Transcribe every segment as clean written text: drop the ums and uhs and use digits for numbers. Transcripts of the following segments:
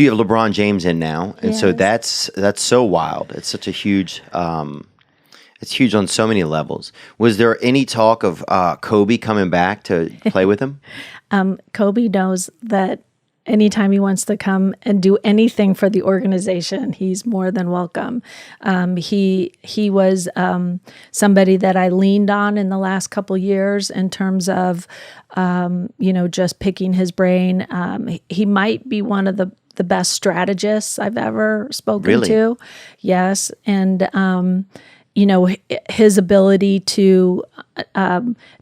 So you have LeBron James in now, and so Yes. that's so wild. It's such a huge. It's huge on so many levels. Was there any talk of Kobe coming back to play with him? Kobe knows that anytime he wants to come and do anything for the organization, he's more than welcome. He was somebody that I leaned on in the last couple years in terms of, just picking his brain. He might be one of the best strategists I've ever spoken to. Yes. And, his ability to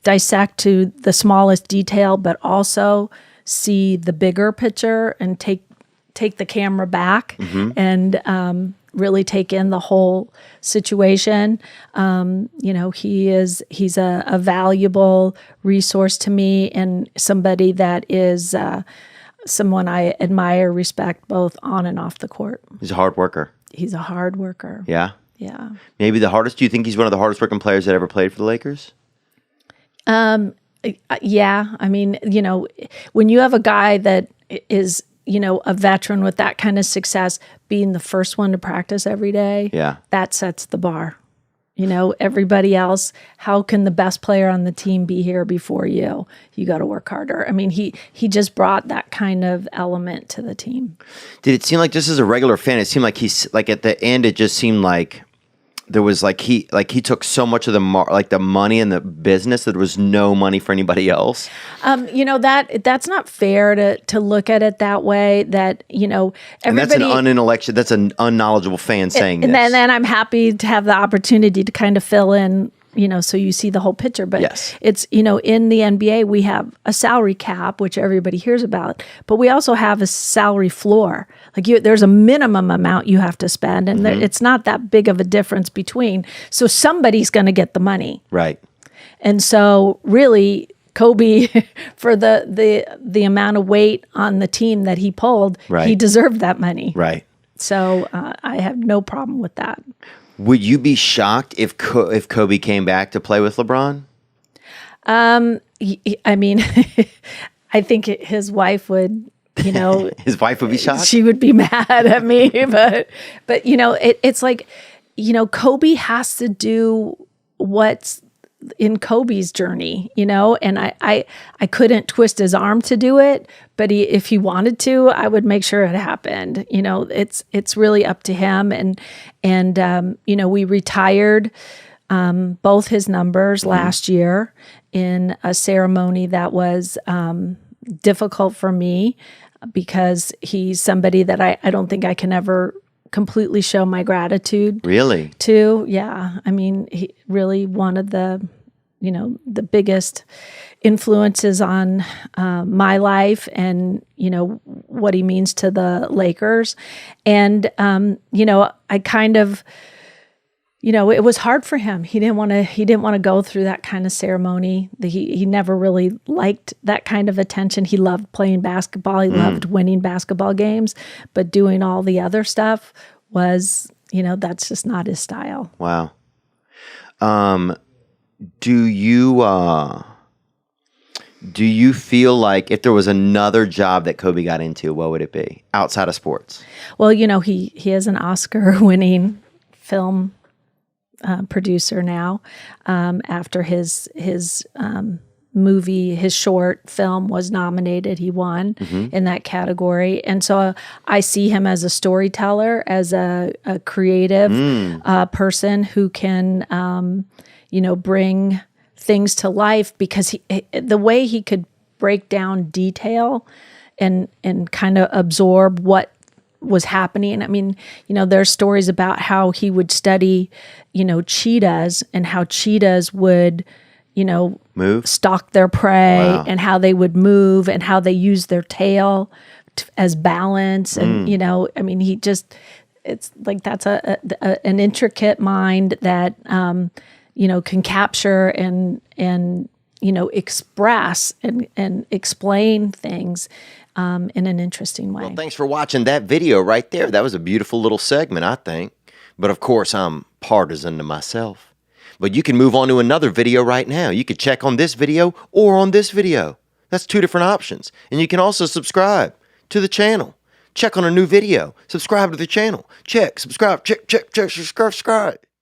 dissect to the smallest detail, but also see the bigger picture and take the camera back and really take in the whole situation. He's a valuable resource to me and somebody that is someone I admire, respect both on and off the court. He's a hard worker. He's a hard worker. Yeah. Yeah. Maybe the hardest. Do you think he's one of the hardest working players that ever played for the Lakers? Yeah. I mean, when you have a guy that is, a veteran with that kind of success, being the first one to practice every day, that sets the bar. Everybody else, how can the best player on the team be here before you? You got to work harder. I mean, he just brought that kind of element to the team. Did it seem like, just as a regular fan, it seemed like he's like at the end, it just seemed like there was he took so much of the money and the business that there was no money for anybody else. That's not fair to look at it that way. That everybody, and that's an unintellectual, that's an unknowledgeable fan saying this. And then I'm happy to have the opportunity to kind of fill in. So you see the whole picture. But it's, in the NBA, we have a salary cap, which everybody hears about, but we also have a salary floor. There's a minimum amount you have to spend, and it's not that big of a difference between. So somebody's going to get the money. Right. And so really, Kobe, for the amount of weight on the team that he pulled, he deserved that money. Right. So I have no problem with that. Would you be shocked if Kobe came back to play with LeBron? I mean, I think his wife would, his wife would be shocked? She would be mad at me, but it's like, Kobe has to do what's in Kobe's journey, and I couldn't twist his arm to do it, but if he wanted to, I would make sure it happened. It's really up to him. And we retired both his numbers last year in a ceremony that was difficult for me because he's somebody that I don't think I can ever completely show my gratitude to. Yeah. I mean, he really one of the biggest influences on my life and, what he means to the Lakers. And, I kind of, it was hard for him. He didn't want to go through that kind of ceremony. He never really liked that kind of attention. He loved playing basketball. He loved winning basketball games, but doing all the other stuff was, that's just not his style. Wow. Do you feel like if there was another job that Kobe got into, what would it be outside of sports? Well, he is an Oscar-winning film producer now. After his movie, his short film was nominated, he won in that category, and so I see him as a storyteller, as a creative person who can. Bring things to life because the way he could break down detail and kind of absorb what was happening. I mean, there's stories about how he would study, cheetahs and how cheetahs would, move, stalk their prey and how they would move and how they use their tail as balance. And, I mean, it's like that's an intricate mind that, can capture and express and explain things in an interesting way. Well, thanks for watching that video right there. That was a beautiful little segment, I think. But of course, I'm partisan to myself. But you can move on to another video right now. You could check on this video or on this video. That's two different options. And you can also subscribe to the channel. Check on a new video. Subscribe to the channel. Check, subscribe, check, subscribe.